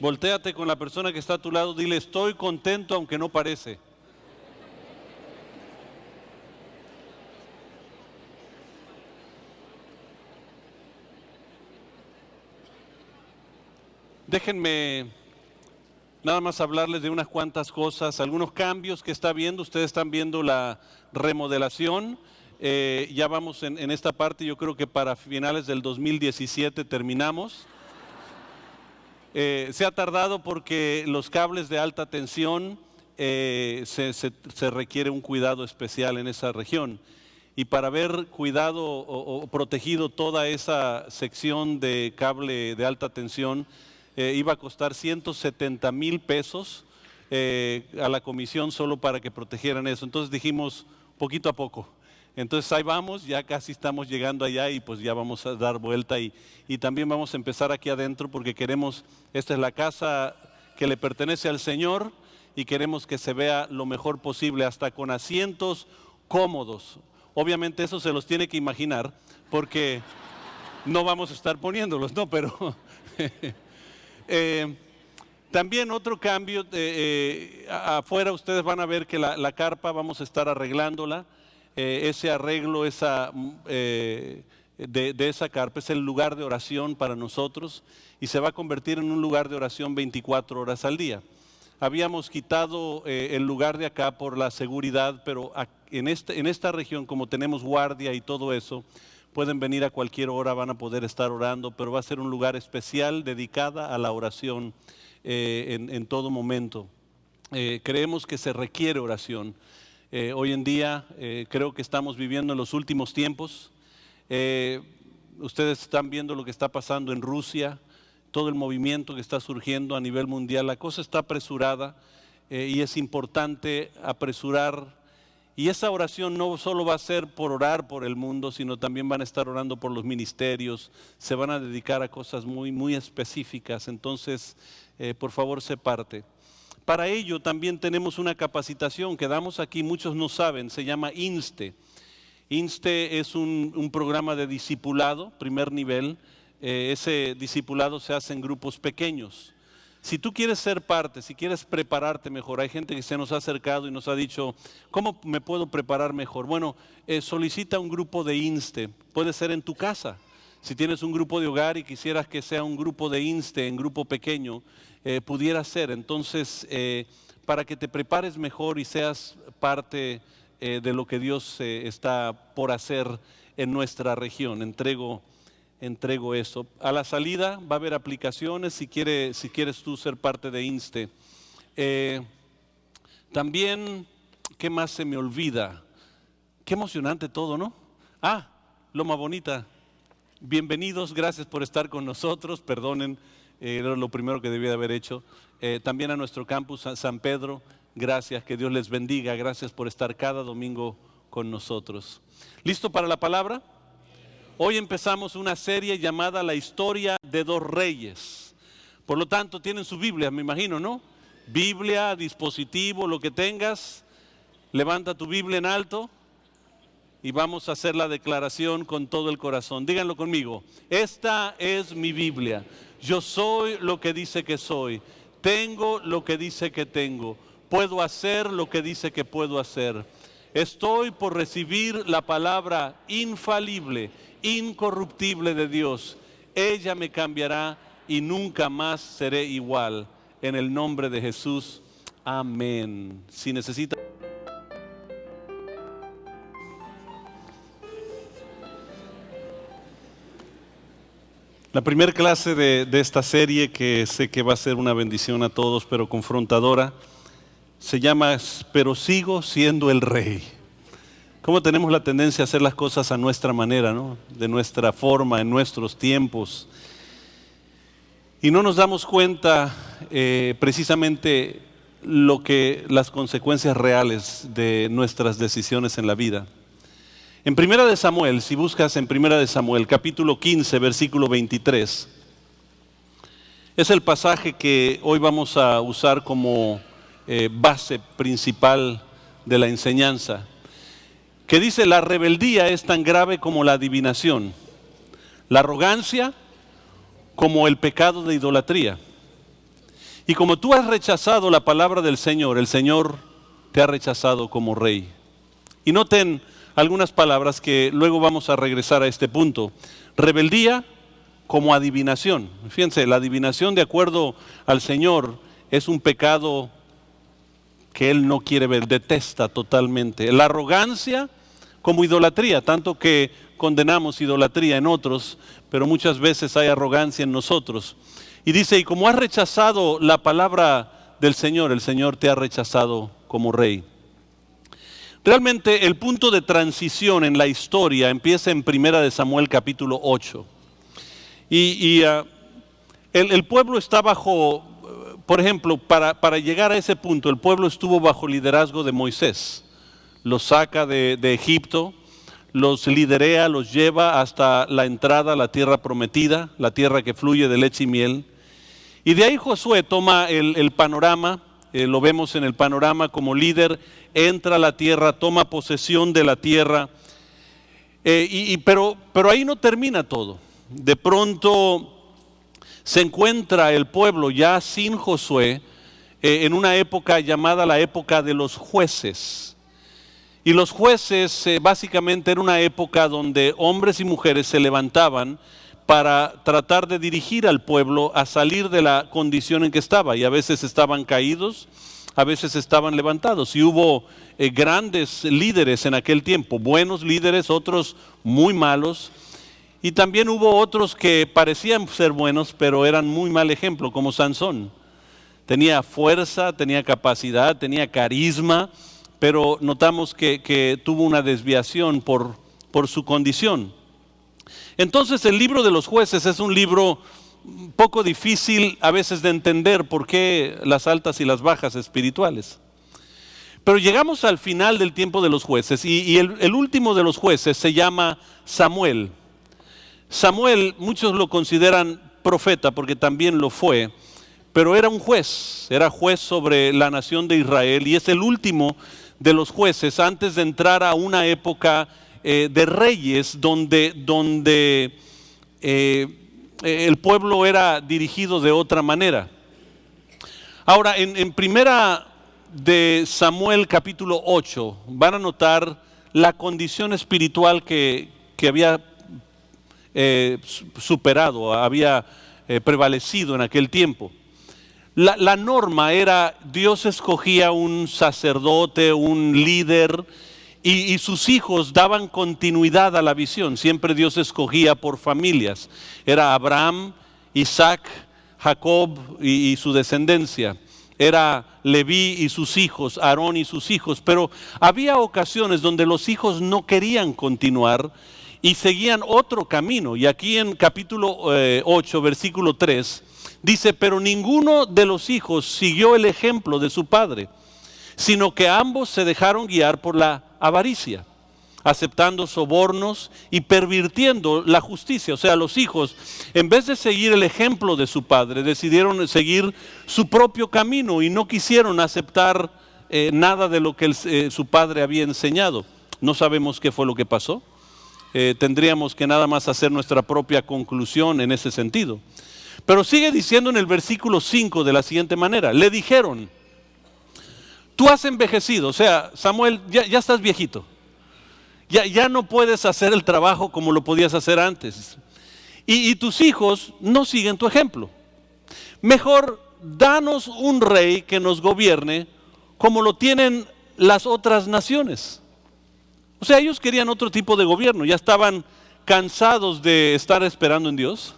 Voltéate con la persona que está a tu lado, dile, estoy contento aunque no parece. Déjenme nada más hablarles de unas cuantas cosas, algunos cambios que está viendo. Ustedes están viendo la remodelación. Ya vamos en esta parte, yo creo que para finales del 2017 terminamos. Se ha tardado porque los cables de alta tensión se requiere un cuidado especial en esa región. Y para haber cuidado o protegido toda esa sección de cable de alta tensión, iba a costar 170,000 pesos a la comisión solo para que protegieran eso. Entonces dijimos, poquito a poco. Entonces ahí vamos, ya casi estamos llegando allá y pues ya vamos a dar vuelta y también vamos a empezar aquí adentro porque queremos, esta es la casa que le pertenece al Señor y queremos que se vea lo mejor posible, hasta con asientos cómodos. Obviamente eso se los tiene que imaginar porque no vamos a estar poniéndolos, ¿no? Pero también otro cambio, afuera ustedes van a ver que la carpa vamos a estar arreglándola. Ese arreglo de esa carpa es el lugar de oración para nosotros y se va a convertir en un lugar de oración 24 horas al día. Habíamos quitado el lugar de acá por la seguridad, pero en esta región, como tenemos guardia y todo eso, pueden venir a cualquier hora, van a poder estar orando, pero va a ser un lugar especial dedicada a la oración en todo momento. Creemos que se requiere oración. Hoy en día creo que estamos viviendo en los últimos tiempos. Ustedes están viendo lo que está pasando en Rusia, todo el movimiento que está surgiendo a nivel mundial. La cosa está apresurada y es importante apresurar. Y esa oración no solo va a ser por orar por el mundo, sino también van a estar orando por los ministerios, se van a dedicar a cosas muy, muy específicas. Entonces, por favor, sé parte. Para ello también tenemos una capacitación que damos aquí, muchos no saben, se llama INSTE. INSTE es un programa de discipulado, primer nivel. Ese discipulado se hace en grupos pequeños. Si tú quieres ser parte, si quieres prepararte mejor, hay gente que se nos ha acercado y nos ha dicho, ¿cómo me puedo preparar mejor? Bueno, solicita un grupo de INSTE, puede ser en tu casa. Si tienes un grupo de hogar y quisieras que sea un grupo de INSTE en grupo pequeño, pudiera ser. Entonces, para que te prepares mejor y seas parte de lo que Dios está por hacer en nuestra región, entrego eso. A la salida va a haber aplicaciones si quieres tú ser parte de INSTE. También, ¿qué más se me olvida? Qué emocionante todo, ¿no? Loma Bonita. Bienvenidos, gracias por estar con nosotros, perdonen, era lo primero que debía de haber hecho. También a nuestro campus San Pedro, gracias, que Dios les bendiga, gracias por estar cada domingo con nosotros. ¿Listo para la palabra? Hoy empezamos una serie llamada La historia de dos reyes. Por lo tanto, tienen su Biblia, me imagino, ¿no? Biblia, dispositivo, lo que tengas, levanta tu Biblia en alto. Y vamos a hacer la declaración con todo el corazón. Díganlo conmigo. Esta es mi Biblia. Yo soy lo que dice que soy. Tengo lo que dice que tengo. Puedo hacer lo que dice que puedo hacer. Estoy por recibir la palabra infalible, incorruptible de Dios. Ella me cambiará y nunca más seré igual. En el nombre de Jesús. Amén. Si necesita... La primera clase de esta serie, que sé que va a ser una bendición a todos, pero confrontadora, se llama Pero sigo siendo el rey. ¿Cómo tenemos la tendencia a hacer las cosas a nuestra manera, ¿no? De nuestra forma, en nuestros tiempos? Y no nos damos cuenta precisamente las consecuencias reales de nuestras decisiones en la vida. En Primera de Samuel, si buscas en Primera de Samuel, capítulo 15, versículo 23, es el pasaje que hoy vamos a usar como base principal de la enseñanza, que dice: la rebeldía es tan grave como la adivinación, la arrogancia como el pecado de idolatría. Y como tú has rechazado la palabra del Señor, el Señor te ha rechazado como rey. Y noten algunas palabras que luego vamos a regresar a este punto. Rebeldía como adivinación. Fíjense, la adivinación de acuerdo al Señor es un pecado que Él no quiere ver, detesta totalmente. La arrogancia como idolatría, tanto que condenamos idolatría en otros, pero muchas veces hay arrogancia en nosotros. Y dice, y como has rechazado la palabra del Señor, el Señor te ha rechazado como rey. Realmente el punto de transición en la historia empieza en 1 Samuel capítulo 8. El pueblo está bajo, por ejemplo, para llegar a ese punto, el pueblo estuvo bajo liderazgo de Moisés. Los saca de Egipto, los liderea, los lleva hasta la entrada a la tierra prometida, la tierra que fluye de leche y miel. Y de ahí Josué toma el panorama, lo vemos en el panorama como líder, entra a la tierra, toma posesión de la tierra, pero ahí no termina todo. De pronto se encuentra el pueblo ya sin Josué en una época llamada la época de los jueces. Y los jueces básicamente era una época donde hombres y mujeres se levantaban para tratar de dirigir al pueblo a salir de la condición en que estaba. Y a veces estaban caídos, a veces estaban levantados. Y hubo grandes líderes en aquel tiempo, buenos líderes, otros muy malos. Y también hubo otros que parecían ser buenos, pero eran muy mal ejemplo, como Sansón. Tenía fuerza, tenía capacidad, tenía carisma, pero notamos que tuvo una desviación por su condición. Entonces el libro de los jueces es un libro un poco difícil a veces de entender por qué las altas y las bajas espirituales. Pero llegamos al final del tiempo de los jueces y el último de los jueces se llama Samuel. Samuel, muchos lo consideran profeta porque también lo fue, pero era un juez, era juez sobre la nación de Israel y es el último de los jueces antes de entrar a una época de reyes donde el pueblo era dirigido de otra manera. Ahora, en primera de Samuel capítulo 8 van a notar la condición espiritual que había superado, había prevalecido en aquel tiempo. La norma era, Dios escogía un sacerdote, un líder, y sus hijos daban continuidad a la visión. Siempre Dios escogía por familias. Era Abraham, Isaac, Jacob y su descendencia. Era Leví y sus hijos, Aarón y sus hijos. Pero había ocasiones donde los hijos no querían continuar y seguían otro camino. Y aquí en capítulo 8, versículo 3, dice, pero ninguno de los hijos siguió el ejemplo de su padre, sino que ambos se dejaron guiar por la avaricia, aceptando sobornos y pervirtiendo la justicia. O sea, los hijos, en vez de seguir el ejemplo de su padre, decidieron seguir su propio camino y no quisieron aceptar nada de lo que su padre había enseñado. No sabemos qué fue lo que pasó. Tendríamos que nada más hacer nuestra propia conclusión en ese sentido. Pero sigue diciendo en el versículo 5 de la siguiente manera, le dijeron, tú has envejecido, o sea, Samuel, ya estás viejito, ya no puedes hacer el trabajo como lo podías hacer antes, y tus hijos no siguen tu ejemplo. Mejor danos un rey que nos gobierne como lo tienen las otras naciones. O sea, ellos querían otro tipo de gobierno, ya estaban cansados de estar esperando en Dios.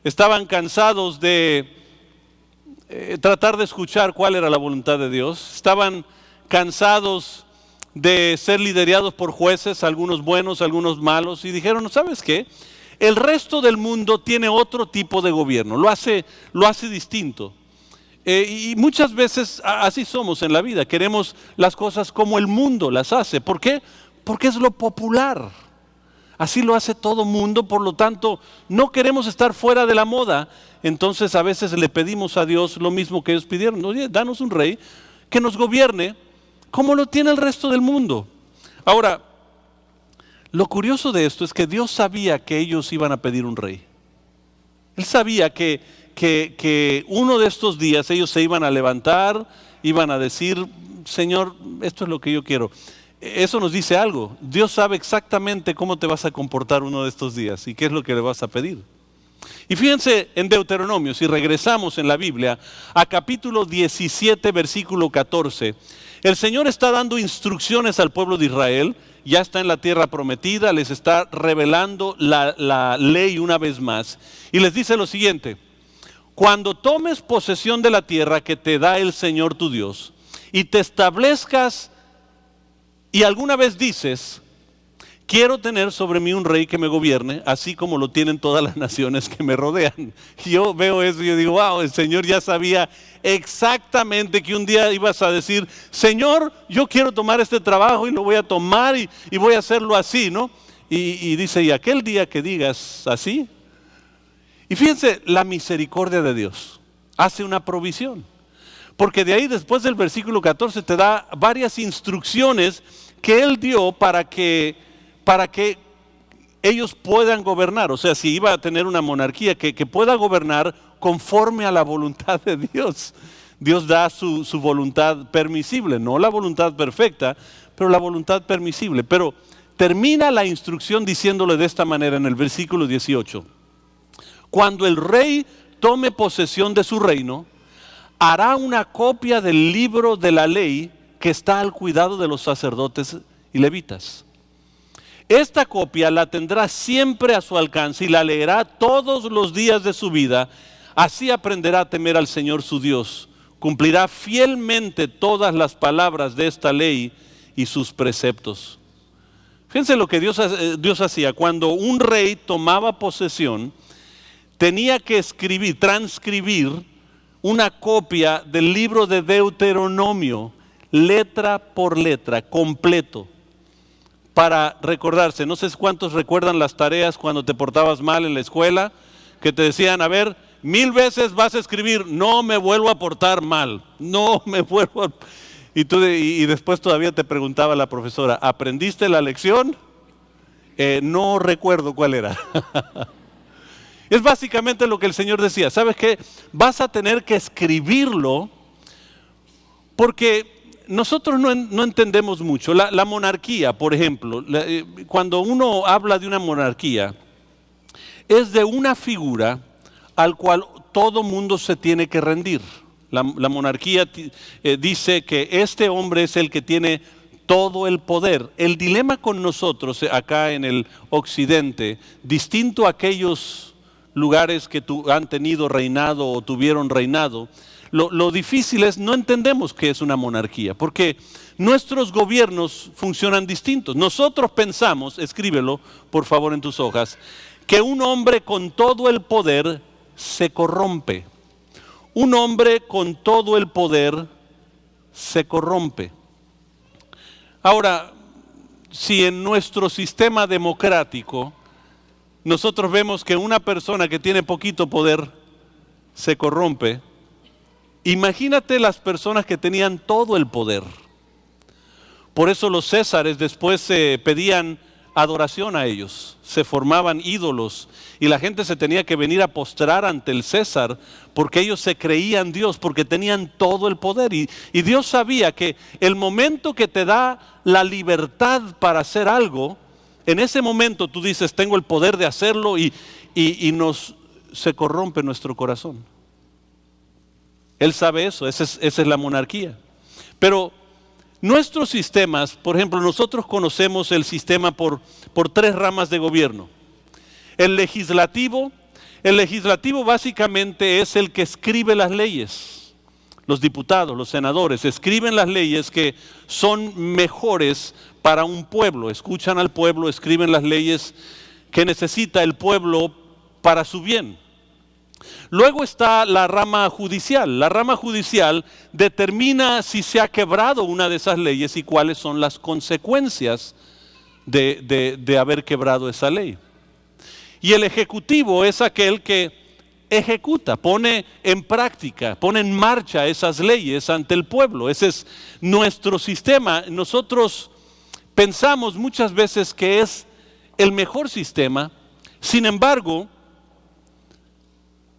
Estaban cansados de tratar de escuchar cuál era la voluntad de Dios. Estaban cansados de ser liderados por jueces, algunos buenos, algunos malos. Y dijeron, ¿sabes qué? El resto del mundo tiene otro tipo de gobierno, lo hace distinto. Y muchas veces así somos en la vida. Queremos las cosas como el mundo las hace. ¿Por qué? Porque es lo popular. Así lo hace todo mundo, por lo tanto, no queremos estar fuera de la moda. Entonces a veces le pedimos a Dios lo mismo que ellos pidieron. Oye, danos un rey que nos gobierne como lo tiene el resto del mundo. Ahora, lo curioso de esto es que Dios sabía que ellos iban a pedir un rey. Él sabía que que uno de estos días ellos se iban a levantar, iban a decir, Señor, esto es lo que yo quiero. Eso nos dice algo. Dios sabe exactamente cómo te vas a comportar uno de estos días y qué es lo que le vas a pedir. Y fíjense en Deuteronomio, si regresamos en la Biblia a capítulo 17, versículo 14, el Señor está dando instrucciones al pueblo de Israel, ya está en la tierra prometida, les está revelando la ley una vez más, y les dice lo siguiente: cuando tomes posesión de la tierra que te da el Señor tu Dios, y te establezcas, y alguna vez dices, quiero tener sobre mí un rey que me gobierne, así como lo tienen todas las naciones que me rodean. Yo veo eso y yo digo, wow, el Señor ya sabía exactamente que un día ibas a decir, Señor, yo quiero tomar este trabajo y lo voy a tomar y voy a hacerlo así, ¿no? Y dice, y aquel día que digas así. Y fíjense, la misericordia de Dios hace una provisión. Porque de ahí después del versículo 14 te da varias instrucciones que Él dio para que ellos puedan gobernar. O sea, si iba a tener una monarquía, que pueda gobernar conforme a la voluntad de Dios. Dios da su voluntad permisible, no la voluntad perfecta, pero la voluntad permisible. Pero termina la instrucción diciéndole de esta manera en el versículo 18. Cuando el rey tome posesión de su reino, hará una copia del libro de la ley que está al cuidado de los sacerdotes y levitas. Esta copia la tendrá siempre a su alcance y la leerá todos los días de su vida. Así aprenderá a temer al Señor su Dios. Cumplirá fielmente todas las palabras de esta ley y sus preceptos. Fíjense lo que Dios hacía. Cuando un rey tomaba posesión, tenía que transcribir una copia del libro de Deuteronomio, letra por letra, completo, para recordarse. No sé cuántos recuerdan las tareas cuando te portabas mal en la escuela, que te decían, a ver, 1000 veces vas a escribir, no me vuelvo a portar mal, no me vuelvo a... Y después todavía te preguntaba la profesora, ¿aprendiste la lección? No recuerdo cuál era. Es básicamente lo que el Señor decía. ¿Sabes qué? Vas a tener que escribirlo porque nosotros no entendemos mucho. La monarquía, por ejemplo, cuando uno habla de una monarquía, es de una figura al cual todo mundo se tiene que rendir. La monarquía dice que este hombre es el que tiene todo el poder. El dilema con nosotros acá en el occidente, distinto a aquellos lugares que han tenido reinado o tuvieron reinado, lo difícil es, no entendemos qué es una monarquía, porque nuestros gobiernos funcionan distintos. Nosotros pensamos, escríbelo por favor en tus hojas, que un hombre con todo el poder se corrompe. Un hombre con todo el poder se corrompe. Ahora, si en nuestro sistema democrático nosotros vemos que una persona que tiene poquito poder se corrompe, imagínate las personas que tenían todo el poder. Por eso los césares después pedían adoración a ellos, se formaban ídolos y la gente se tenía que venir a postrar ante el César porque ellos se creían Dios, porque tenían todo el poder. Y Dios sabía que el momento que te da la libertad para hacer algo, en ese momento tú dices, tengo el poder de hacerlo y se corrompe nuestro corazón. Él sabe eso, esa es la monarquía. Pero nuestros sistemas, por ejemplo, nosotros conocemos el sistema por 3 ramas de gobierno. El legislativo básicamente es el que escribe las leyes. Los diputados, los senadores escriben las leyes que son mejores para un pueblo. Escuchan al pueblo, escriben las leyes que necesita el pueblo para su bien. Luego está la rama judicial. La rama judicial determina si se ha quebrado una de esas leyes y cuáles son las consecuencias de haber quebrado esa ley. Y el ejecutivo es aquel que ejecuta, pone en práctica, pone en marcha esas leyes ante el pueblo. Ese es nuestro sistema. Nosotros pensamos muchas veces que es el mejor sistema. Sin embargo,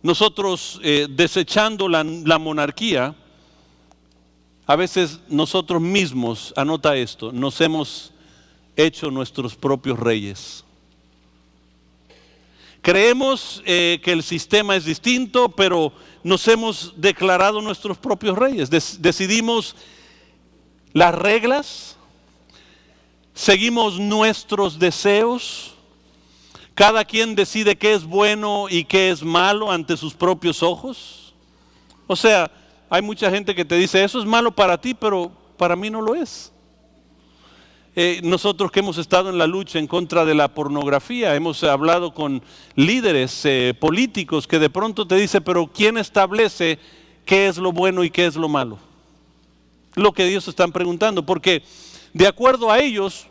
nosotros desechando la monarquía, a veces nosotros mismos, anota esto, nos hemos hecho nuestros propios reyes. Creemos que el sistema es distinto, pero nos hemos declarado nuestros propios reyes. Decidimos las reglas, seguimos nuestros deseos. Cada quien decide qué es bueno y qué es malo ante sus propios ojos. O sea, hay mucha gente que te dice, eso es malo para ti, pero para mí no lo es. Nosotros que hemos estado en la lucha en contra de la pornografía, hemos hablado con líderes políticos que de pronto te dicen, pero ¿quién establece qué es lo bueno y qué es lo malo? Lo que ellos están preguntando, porque de acuerdo a ellos,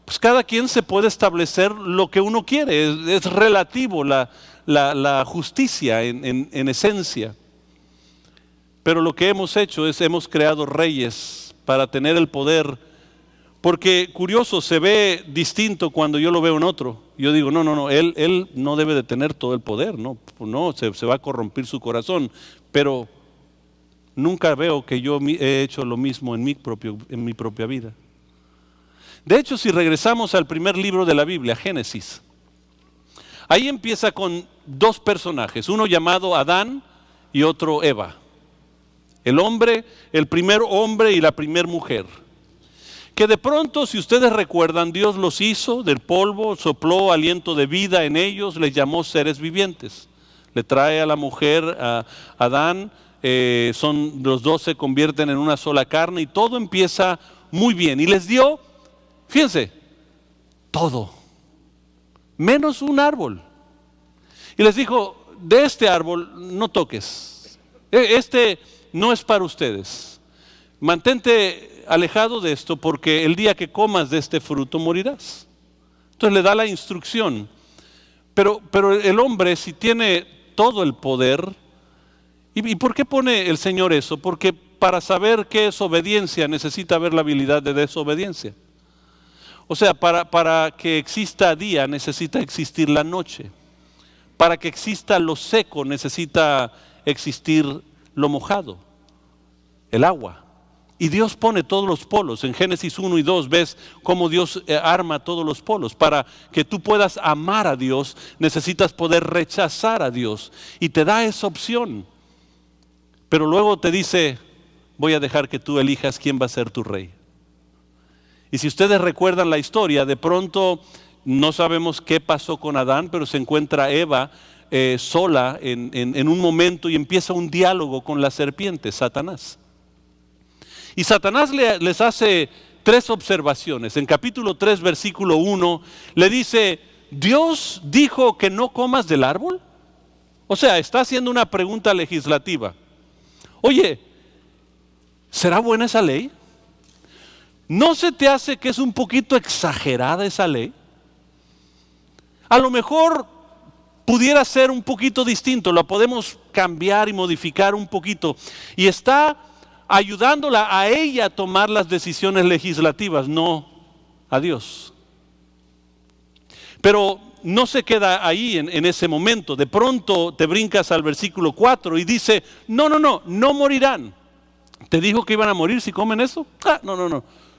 pues cada quien se puede establecer lo que uno quiere, es relativo la justicia en esencia. Pero lo que hemos hecho es, hemos creado reyes para tener el poder. Porque curioso, se ve distinto cuando yo lo veo en otro. Yo digo, no, él no debe de tener todo el poder, no, se va a corromper su corazón. Pero nunca veo que yo he hecho lo mismo en mi propia vida. De hecho, si regresamos al primer libro de la Biblia, Génesis, ahí empieza con dos personajes, uno llamado Adán y otro Eva. El hombre, el primer hombre y la primer mujer. Que de pronto, si ustedes recuerdan, Dios los hizo del polvo, sopló aliento de vida en ellos, les llamó seres vivientes. Le trae a la mujer, a Adán, los dos se convierten en una sola carne y todo empieza muy bien. Y les dio, fíjense, todo, menos un árbol. Y les dijo, de este árbol no toques, este no es para ustedes. Mantente alejado de esto porque el día que comas de este fruto morirás. Entonces le da la instrucción. Pero el hombre, si tiene todo el poder, ¿y por qué pone el Señor eso? Porque para saber qué es obediencia necesita ver la habilidad de desobediencia. O sea, para que exista día necesita existir la noche. Para que exista lo seco necesita existir lo mojado, el agua. Y Dios pone todos los polos. En Génesis 1 y 2 ves cómo Dios arma todos los polos. Para que tú puedas amar a Dios, necesitas poder rechazar a Dios. Y te da esa opción. Pero luego te dice, voy a dejar que tú elijas quién va a ser tu rey. Y si ustedes recuerdan la historia, de pronto no sabemos qué pasó con Adán, pero se encuentra Eva sola en un momento y empieza un diálogo con la serpiente, Satanás. Y Satanás les hace tres observaciones. En capítulo 3, versículo 1, le dice, ¿Dios dijo que no comas del árbol? O sea, está haciendo una pregunta legislativa. Oye, ¿será buena esa ley? ¿No se te hace que es un poquito exagerada esa ley? A lo mejor pudiera ser un poquito distinto, la podemos cambiar y modificar un poquito. Y está ayudándola a ella a tomar las decisiones legislativas, no a Dios. Pero no se queda ahí en ese momento. De pronto te brincas al versículo 4 y dice, no morirán. ¿Te dijo que iban a morir si comen eso?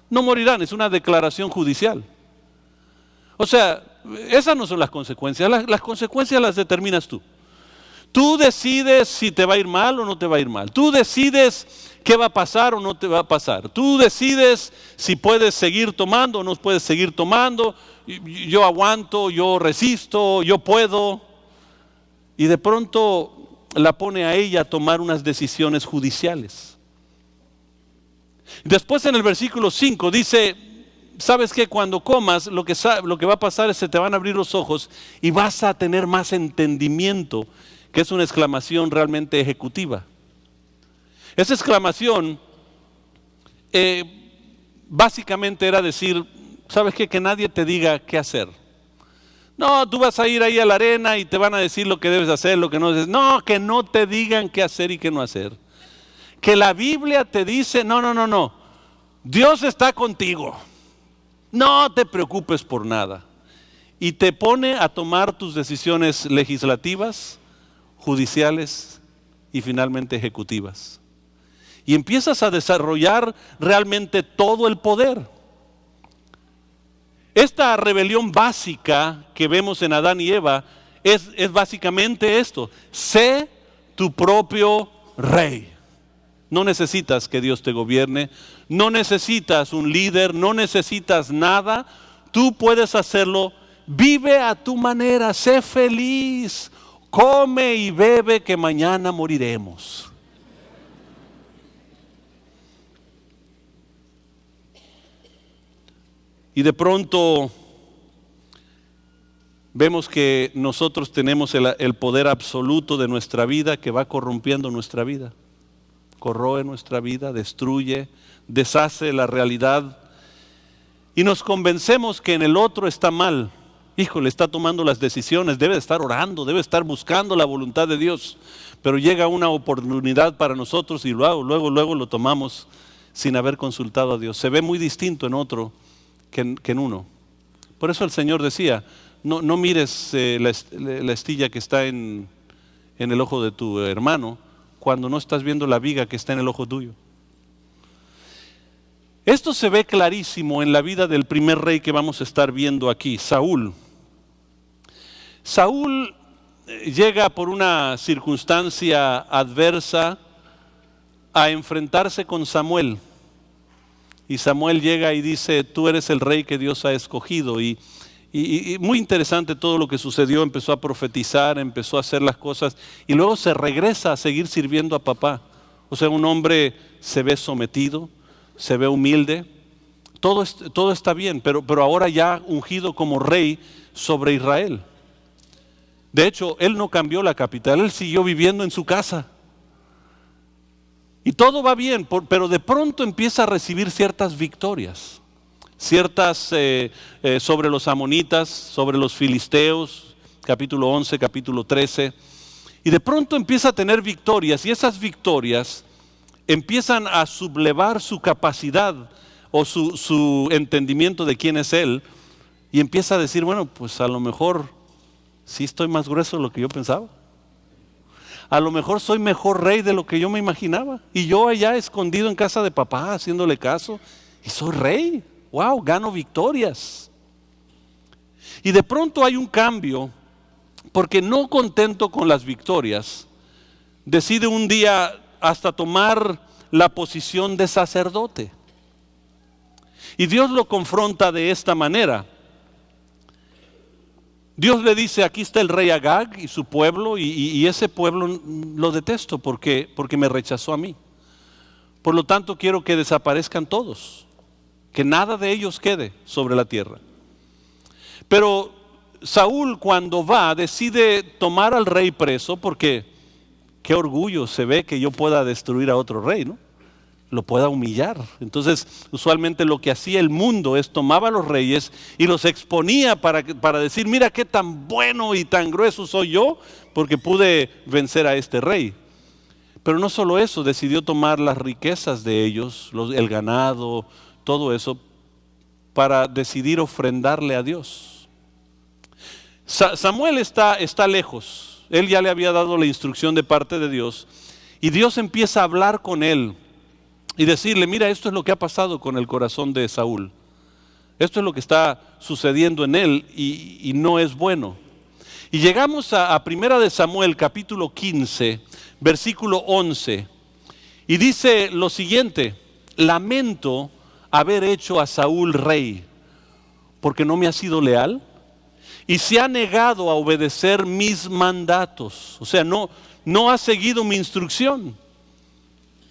No morirán, es una declaración judicial. O sea, esas no son las consecuencias, las consecuencias las determinas tú. Tú decides si te va a ir mal o no te va a ir mal. Tú decides qué va a pasar o no te va a pasar. Tú decides si puedes seguir tomando o no puedes seguir tomando. Yo aguanto, yo resisto, yo puedo. Y de pronto la pone a ella a tomar unas decisiones judiciales. Después en el versículo 5 dice, ¿sabes qué? Cuando comas lo que va a pasar es que se te van a abrir los ojos y vas a tener más entendimiento, que es una exclamación realmente ejecutiva. Esa exclamación básicamente era decir, ¿sabes qué? Que nadie te diga qué hacer. No, tú vas a ir ahí a la arena y te van a decir lo que debes hacer, lo que no debes. No, que no te digan qué hacer y qué no hacer. Que la Biblia te dice, no. Dios está contigo. No te preocupes por nada. Y te pone a tomar tus decisiones legislativas, judiciales y finalmente ejecutivas. Y empiezas a desarrollar realmente todo el poder. Esta rebelión básica que vemos en Adán y Eva es básicamente esto: sé tu propio rey. No necesitas que Dios te gobierne, no necesitas un líder, no necesitas nada. Tú puedes hacerlo, vive a tu manera, sé feliz, come y bebe que mañana moriremos. Y de pronto vemos que nosotros tenemos el poder absoluto de nuestra vida que va corrompiendo nuestra vida. Corroe nuestra vida, destruye, deshace la realidad. Y nos convencemos que en el otro está mal. Híjole, está tomando las decisiones, debe estar orando, debe estar buscando la voluntad de Dios. Pero llega una oportunidad para nosotros y luego lo tomamos sin haber consultado a Dios. Se ve muy distinto en otro que en uno. Por eso el Señor decía, no mires la estilla que está en el ojo de tu hermano cuando no estás viendo la viga que está en el ojo tuyo. Esto se ve clarísimo en la vida del primer rey que vamos a estar viendo aquí, Saúl. Saúl llega por una circunstancia adversa a enfrentarse con Samuel. Y Samuel llega y dice, tú eres el rey que Dios ha escogido. Y muy interesante todo lo que sucedió, empezó a profetizar, empezó a hacer las cosas y luego se regresa a seguir sirviendo a papá. O sea, un hombre se ve sometido, se ve humilde, todo está bien, pero ahora ya ungido como rey sobre Israel. De hecho, él no cambió la capital, él siguió viviendo en su casa. Y todo va bien, pero de pronto empieza a recibir ciertas victorias. Ciertas sobre los amonitas, sobre los filisteos, capítulo 11, capítulo 13. Y de pronto empieza a tener victorias y esas victorias empiezan a sublevar su capacidad o su entendimiento de quién es él. Y empieza a decir, bueno, pues a lo mejor sí estoy más grueso de lo que yo pensaba. A lo mejor soy mejor rey de lo que yo me imaginaba. Y yo allá escondido en casa de papá, haciéndole caso, y soy rey. ¡Wow! Gano victorias. Y de pronto hay un cambio, porque no contento con las victorias, decide un día hasta tomar la posición de sacerdote. Y Dios lo confronta de esta manera. Dios le dice, aquí está el rey Agag y su pueblo, y ese pueblo lo detesto porque me rechazó a mí. Por lo tanto, quiero que desaparezcan todos, que nada de ellos quede sobre la tierra. Pero Saúl, cuando va, decide tomar al rey preso, porque qué orgullo se ve que yo pueda destruir a otro rey, ¿no? Lo pueda humillar. Entonces, usualmente lo que hacía el mundo es tomaba a los reyes y los exponía para decir, mira qué tan bueno y tan grueso soy yo, porque pude vencer a este rey. Pero no solo eso, decidió tomar las riquezas de ellos, el ganado, todo eso, para decidir ofrendarle a Dios. Samuel está lejos, él ya le había dado la instrucción de parte de Dios, y Dios empieza a hablar con él y decirle, mira, esto es lo que ha pasado con el corazón de Saúl. Esto es lo que está sucediendo en él y no es bueno. Y llegamos a Primera de Samuel, capítulo 15, versículo 11. Y dice lo siguiente, lamento haber hecho a Saúl rey, porque no me ha sido leal y se ha negado a obedecer mis mandatos. O sea, no ha seguido mi instrucción.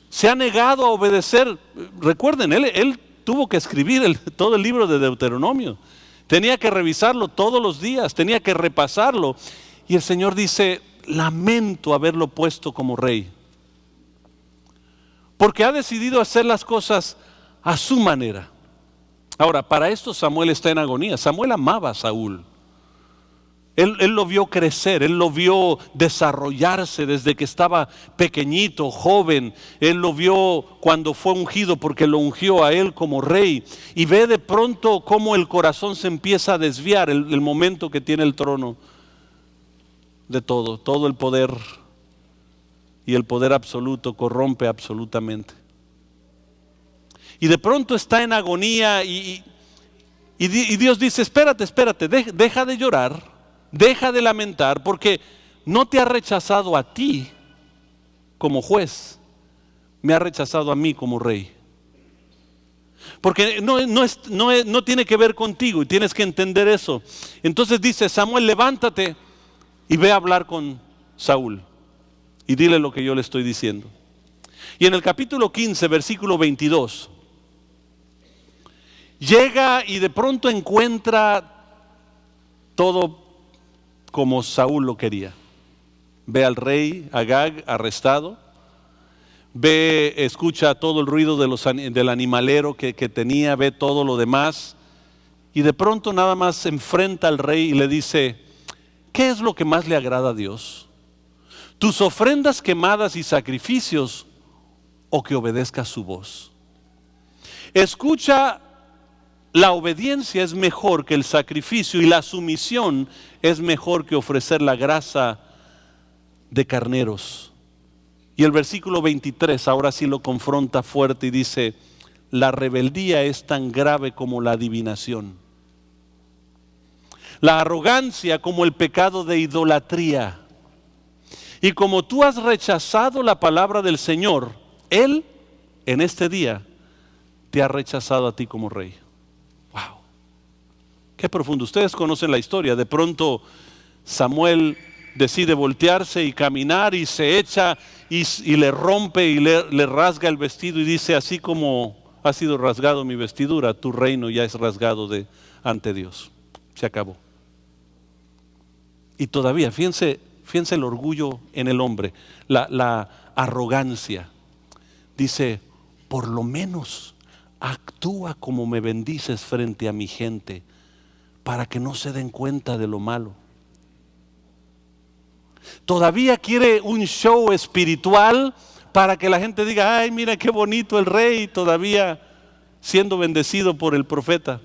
Se ha negado a obedecer. Recuerden, él tuvo que escribir todo el libro de Deuteronomio. Tenía que revisarlo todos los días, tenía que repasarlo. Y el Señor dice, lamento haberlo puesto como rey. Porque ha decidido hacer las cosas a su manera. Ahora, para esto Samuel está en agonía. Samuel amaba a Saúl. Él lo vio crecer, él lo vio desarrollarse desde que estaba pequeñito, joven. Él lo vio cuando fue ungido porque lo ungió a él como rey. Y ve de pronto cómo el corazón se empieza a desviar el momento que tiene el trono de todo el poder y el poder absoluto corrompe absolutamente. Y de pronto está en agonía y Dios dice, espérate, deja de llorar, deja de lamentar, porque no te ha rechazado a ti como juez, me ha rechazado a mí como rey. Porque no tiene que ver contigo y tienes que entender eso. Entonces dice, Samuel, levántate y ve a hablar con Saúl y dile lo que yo le estoy diciendo. Y en el capítulo 15, versículo 22, llega y de pronto encuentra todo como Saúl lo quería. Ve al rey Agag arrestado, escucha todo el ruido del animalero que tenía, ve todo lo demás, y de pronto nada más se enfrenta al rey y le dice, ¿qué es lo que más le agrada a Dios? ¿Tus ofrendas quemadas y sacrificios o que obedezca su voz? Escucha, la obediencia es mejor que el sacrificio y la sumisión es mejor que ofrecer la grasa de carneros. Y el versículo 23 ahora sí lo confronta fuerte y dice, la rebeldía es tan grave como la adivinación, la arrogancia como el pecado de idolatría. Y como tú has rechazado la palabra del Señor, Él en este día te ha rechazado a ti como rey. Wow, qué profundo. Ustedes conocen la historia. De pronto Samuel decide voltearse y caminar y se echa y le rompe y le rasga el vestido y dice, así como ha sido rasgado mi vestidura, tu reino ya es rasgado ante Dios. Se acabó. Y todavía, fíjense el orgullo en el hombre, la arrogancia. Dice, por lo menos actúa como me bendices frente a mi gente, para que no se den cuenta de lo malo. Todavía quiere un show espiritual para que la gente diga, ay, mira qué bonito el rey, todavía siendo bendecido por el profeta.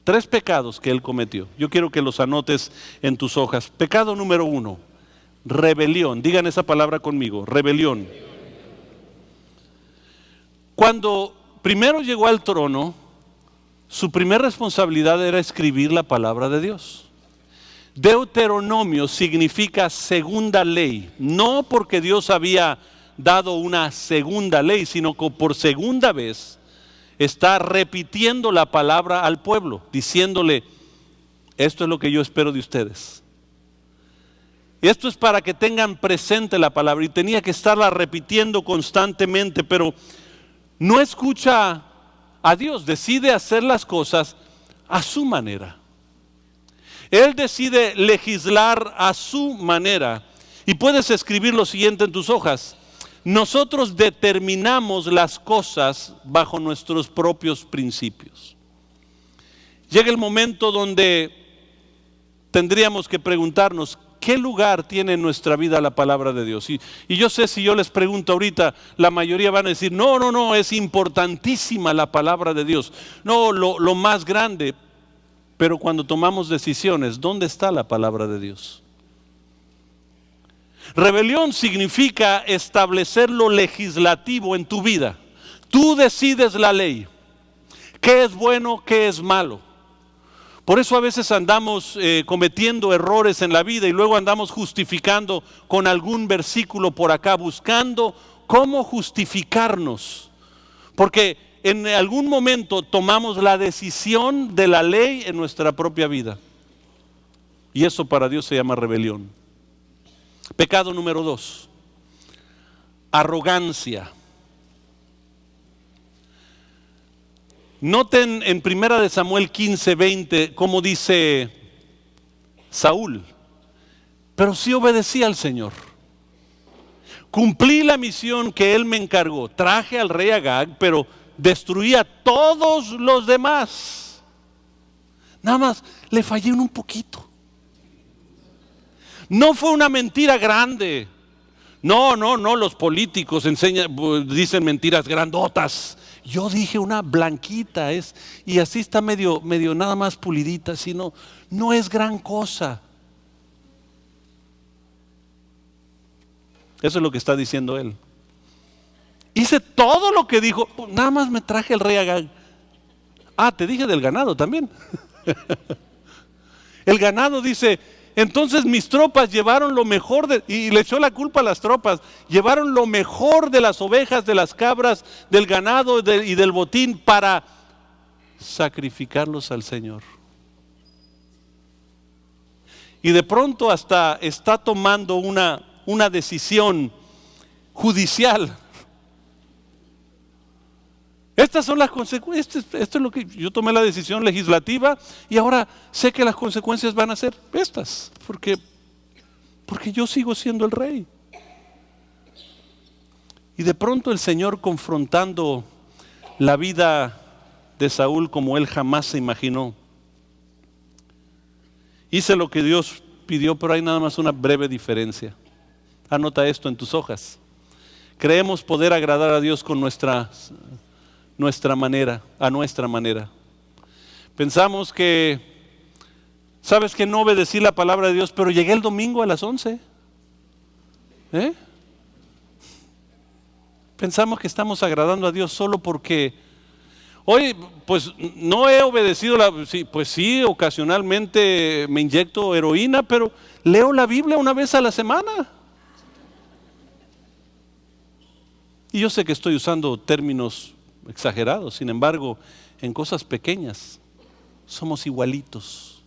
3 pecados que él cometió. Yo quiero que los anotes en tus hojas. Pecado número 1, rebelión. Digan esa palabra conmigo, rebelión. Cuando primero llegó al trono, su primera responsabilidad era escribir la palabra de Dios. Deuteronomio significa segunda ley, no porque Dios había dado una segunda ley, sino que por segunda vez está repitiendo la palabra al pueblo, diciéndole, esto es lo que yo espero de ustedes. Y esto es para que tengan presente la palabra, y tenía que estarla repitiendo constantemente, pero no escucha a Dios, decide hacer las cosas a su manera. Él decide legislar a su manera. Y puedes escribir lo siguiente en tus hojas. Nosotros determinamos las cosas bajo nuestros propios principios. Llega el momento donde tendríamos que preguntarnos, ¿qué lugar tiene en nuestra vida la palabra de Dios? Y yo sé, si yo les pregunto ahorita, la mayoría van a decir, no, es importantísima la palabra de Dios. No, lo más grande. Pero cuando tomamos decisiones, ¿dónde está la palabra de Dios? Rebelión significa establecer lo legislativo en tu vida. Tú decides la ley. ¿Qué es bueno, qué es malo? Por eso a veces andamos cometiendo errores en la vida y luego andamos justificando con algún versículo por acá, buscando cómo justificarnos. Porque en algún momento tomamos la decisión de la ley en nuestra propia vida. Y eso para Dios se llama rebelión. Pecado número 2, arrogancia. Noten en 1 Samuel 15:20 cómo dice Saúl, pero sí obedecí al Señor. Cumplí la misión que él me encargó. Traje al rey Agag, pero destruí a todos los demás. Nada más le fallé en un poquito. No fue una mentira grande. No, los políticos dicen mentiras grandotas. Yo dije una blanquita, y así está medio nada más pulidita, sino no es gran cosa. Eso es lo que está diciendo él. Hice todo lo que dijo, nada más me traje el rey Agag. Ah, te dije del ganado también. El ganado dice, entonces mis tropas llevaron lo mejor y le echó la culpa a las tropas, llevaron lo mejor de las ovejas, de las cabras, del ganado y del botín para sacrificarlos al Señor. Y de pronto hasta está tomando una decisión judicial. Estas son las consecuencias. Esto es lo que yo tomé la decisión legislativa y ahora sé que las consecuencias van a ser estas, porque yo sigo siendo el rey. Y de pronto el Señor, confrontando la vida de Saúl como él jamás se imaginó. Hice lo que Dios pidió, pero hay nada más una breve diferencia. Anota esto en tus hojas. Creemos poder agradar a Dios con nuestra manera, a nuestra manera. Pensamos que, sabes que no obedecí la palabra de Dios, pero llegué el domingo a las 11. Pensamos que estamos agradando a Dios solo porque, oye, pues no he obedecido, pues sí, ocasionalmente me inyecto heroína, pero leo la Biblia una vez a la semana. Y yo sé que estoy usando términos exagerados, sin embargo, en cosas pequeñas somos igualitos.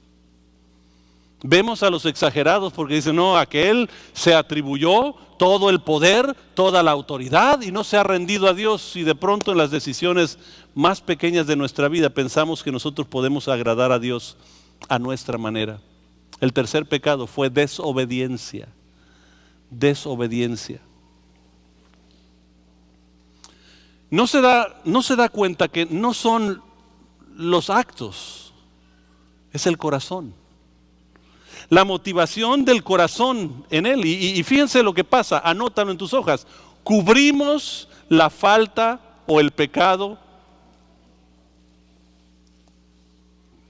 Vemos a los exagerados porque dicen, no, aquel se atribuyó todo el poder, toda la autoridad y no se ha rendido a Dios, y de pronto en las decisiones más pequeñas de nuestra vida pensamos que nosotros podemos agradar a Dios a nuestra manera. El tercer pecado fue desobediencia. Desobediencia. No se da cuenta que no son los actos, es el corazón. La motivación del corazón en él. Y fíjense lo que pasa, anótalo en tus hojas. Cubrimos la falta o el pecado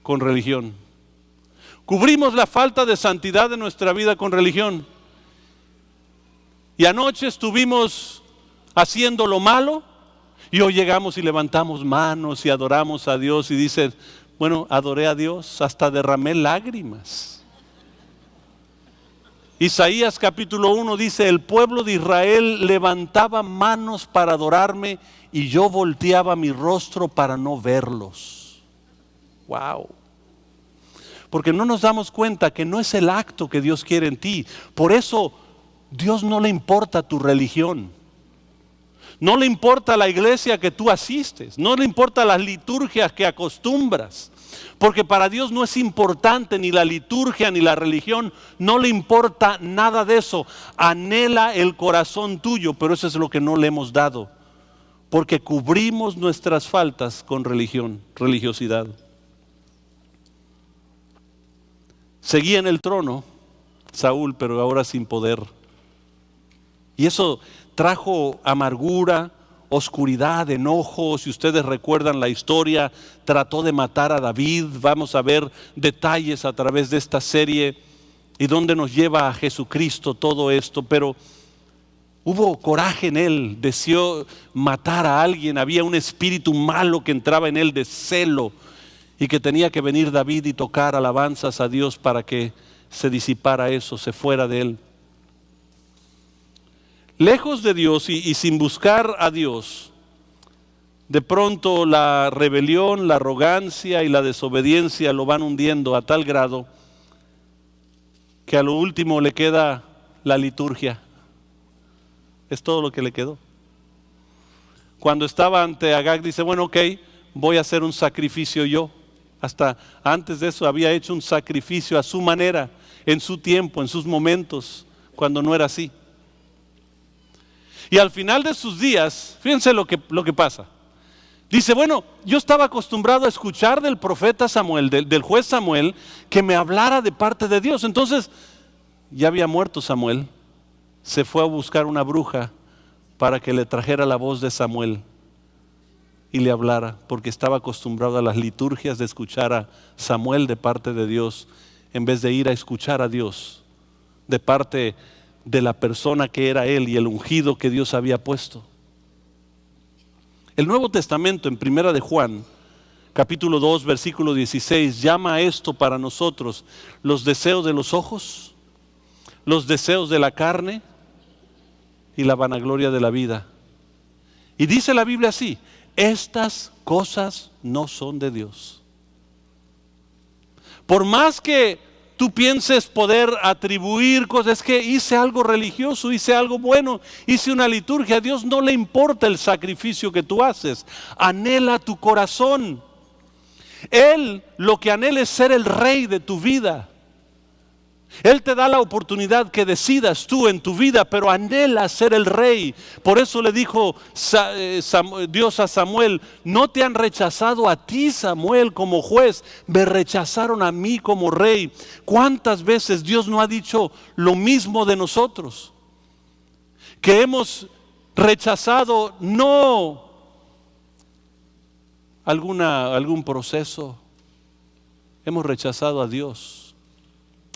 con religión. Cubrimos la falta de santidad de nuestra vida con religión. Y anoche estuvimos haciendo lo malo y hoy llegamos y levantamos manos y adoramos a Dios y dicen, bueno, adoré a Dios, hasta derramé lágrimas. Isaías capítulo 1 dice, el pueblo de Israel levantaba manos para adorarme y yo volteaba mi rostro para no verlos. Wow. Porque no nos damos cuenta que no es el acto que Dios quiere en ti. Por eso Dios no le importa tu religión. No le importa la iglesia que tú asistes. No le importa las liturgias que acostumbras. Porque para Dios no es importante ni la liturgia ni la religión. No le importa nada de eso. Anhela el corazón tuyo, pero eso es lo que no le hemos dado. Porque cubrimos nuestras faltas con religión, religiosidad. Seguía en el trono Saúl, pero ahora sin poder. Y eso trajo amargura, oscuridad, enojo. Si ustedes recuerdan la historia, trató de matar a David. Vamos a ver detalles a través de esta serie y dónde nos lleva a Jesucristo todo esto. Pero hubo coraje en él, deseó matar a alguien. Había un espíritu malo que entraba en él de celo y que tenía que venir David y tocar alabanzas a Dios para que se disipara eso, se fuera de él. Lejos de Dios y sin buscar a Dios, de pronto la rebelión, la arrogancia y la desobediencia lo van hundiendo a tal grado que a lo último le queda la liturgia. Es todo lo que le quedó. Cuando estaba ante Agag dice, bueno, ok, voy a hacer un sacrificio yo. Hasta antes de eso había hecho un sacrificio a su manera, en su tiempo, en sus momentos, cuando no era así. Y al final de sus días, fíjense lo que pasa. Dice, bueno, yo estaba acostumbrado a escuchar del profeta Samuel, del juez Samuel, que me hablara de parte de Dios. Entonces, ya había muerto Samuel. Se fue a buscar una bruja para que le trajera la voz de Samuel y le hablara, porque estaba acostumbrado a las liturgias de escuchar a Samuel de parte de Dios, en vez de ir a escuchar a Dios de parte de la persona que era Él y el ungido que Dios había puesto. El Nuevo Testamento en Primera de Juan, capítulo 2, versículo 16, llama a esto para nosotros los deseos de los ojos, los deseos de la carne y la vanagloria de la vida. Y dice la Biblia así: estas cosas no son de Dios. Por más que tú pienses poder atribuir cosas, es que hice algo religioso, hice algo bueno, hice una liturgia, a Dios no le importa el sacrificio que tú haces, anhela tu corazón. Él lo que anhela es ser el rey de tu vida. Él te da la oportunidad que decidas tú en tu vida, pero anhela ser el rey. Por eso le dijo Dios a Samuel: no te han rechazado a ti, Samuel, como juez, me rechazaron a mí como rey. ¿Cuántas veces Dios no ha dicho lo mismo de nosotros? Que hemos rechazado no algún proceso, hemos rechazado a Dios,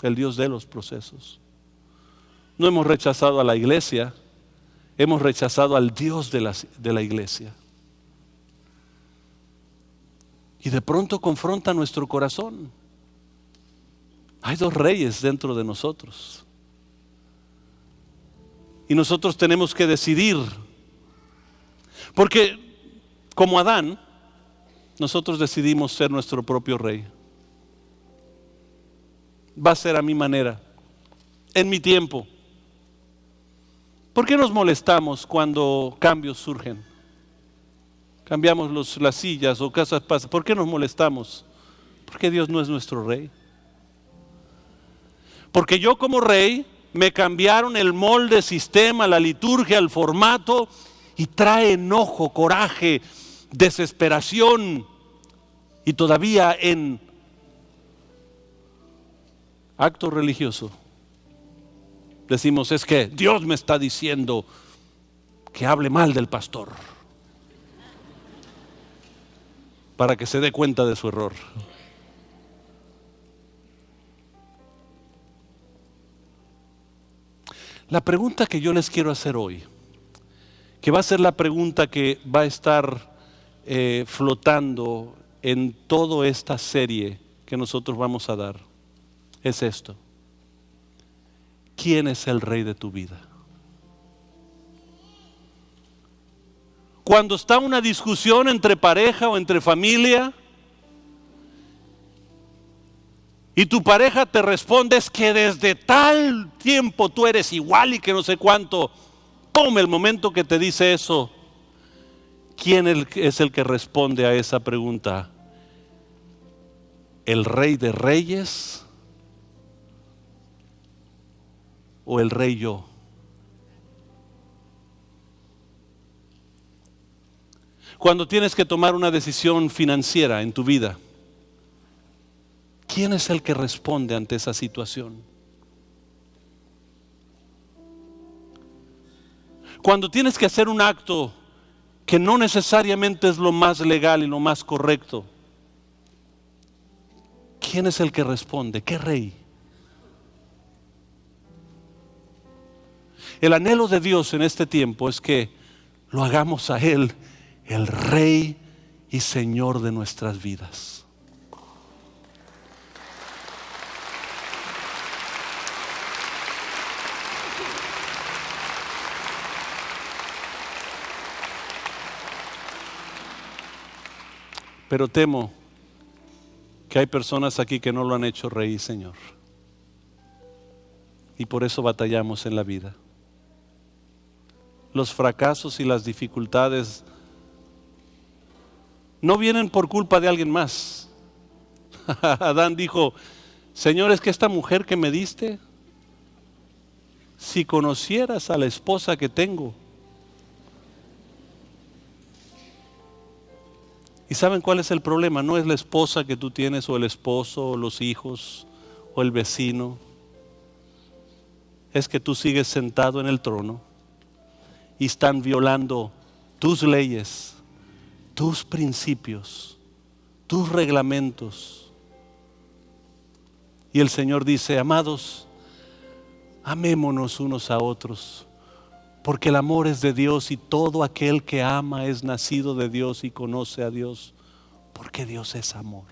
el Dios de los procesos. No hemos rechazado a la iglesia, hemos rechazado al Dios de la iglesia. Y de pronto confronta nuestro corazón. Hay dos reyes dentro de nosotros. Y nosotros tenemos que decidir. Porque como Adán, nosotros decidimos ser nuestro propio rey. Va a ser a mi manera, en mi tiempo. ¿Por qué nos molestamos cuando cambios surgen? Cambiamos las sillas o cosas pasan. ¿Por qué nos molestamos? Porque Dios no es nuestro rey. Porque yo como rey me cambiaron el molde, sistema, la liturgia, el formato, y trae enojo, coraje, desesperación. Y todavía en acto religioso decimos: es que Dios me está diciendo que hable mal del pastor, para que se dé cuenta de su error. La pregunta que yo les quiero hacer hoy, que va a ser la pregunta que va a estar flotando en toda esta serie que nosotros vamos a dar, es esto: ¿quién es el rey de tu vida? Cuando está una discusión entre pareja o entre familia y tu pareja te responde: es que desde tal tiempo tú eres igual y que no sé cuánto. Toma el momento que te dice eso. ¿Quién es el que responde a esa pregunta? ¿El rey de reyes o el rey yo? Cuando tienes que tomar una decisión financiera en tu vida, ¿quién es el que responde ante esa situación? Cuando tienes que hacer un acto que no necesariamente es lo más legal y lo más correcto, ¿quién es el que responde? ¿Qué rey? El anhelo de Dios en este tiempo es que lo hagamos a Él el Rey y Señor de nuestras vidas. Pero temo que hay personas aquí que no lo han hecho Rey y Señor. Y por eso batallamos en la vida. Los fracasos y las dificultades no vienen por culpa de alguien más. Adán dijo: Señor, es que esta mujer que me diste, si conocieras a la esposa que tengo. ¿Y saben cuál es el problema? No es la esposa que tú tienes, o el esposo, o los hijos, o el vecino. Es que tú sigues sentado en el trono y están violando tus leyes, tus principios, tus reglamentos. Y el Señor dice: amados, Amémonos unos a otros, porque el amor es de Dios y todo aquel que ama es nacido de Dios y conoce a Dios, porque Dios es amor.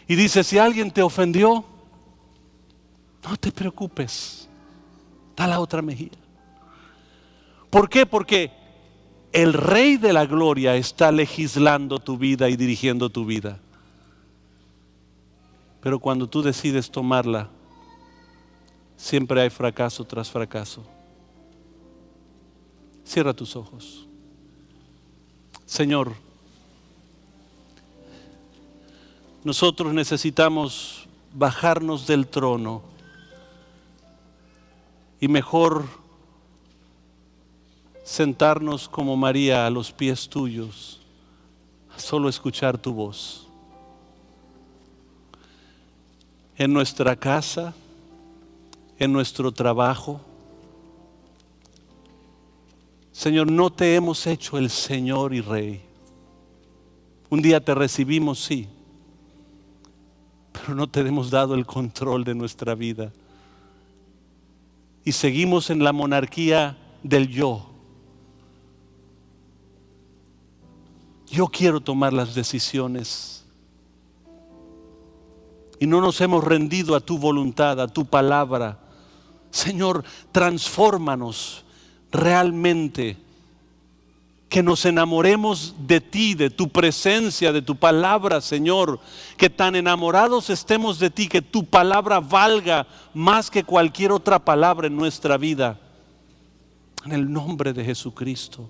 Y dice, si alguien te ofendió, no te preocupes, da la otra mejilla. ¿Por qué? Porque el Rey de la Gloria está legislando tu vida y dirigiendo tu vida. Pero cuando tú decides tomarla, siempre hay fracaso tras fracaso. Cierra tus ojos. Señor, nosotros necesitamos bajarnos del trono y mejor sentarnos como María a los pies tuyos, a solo escuchar tu voz. En nuestra casa, en nuestro trabajo. Señor, no te hemos hecho el Señor y Rey. Un día te recibimos, sí, pero no te hemos dado el control de nuestra vida. Y seguimos en la monarquía del yo. Yo quiero tomar las decisiones. Y no nos hemos rendido a tu voluntad, a tu palabra. Señor, transfórmanos realmente. Que nos enamoremos de ti, de tu presencia, de tu palabra, Señor. Que tan enamorados estemos de ti, que tu palabra valga más que cualquier otra palabra en nuestra vida. En el nombre de Jesucristo.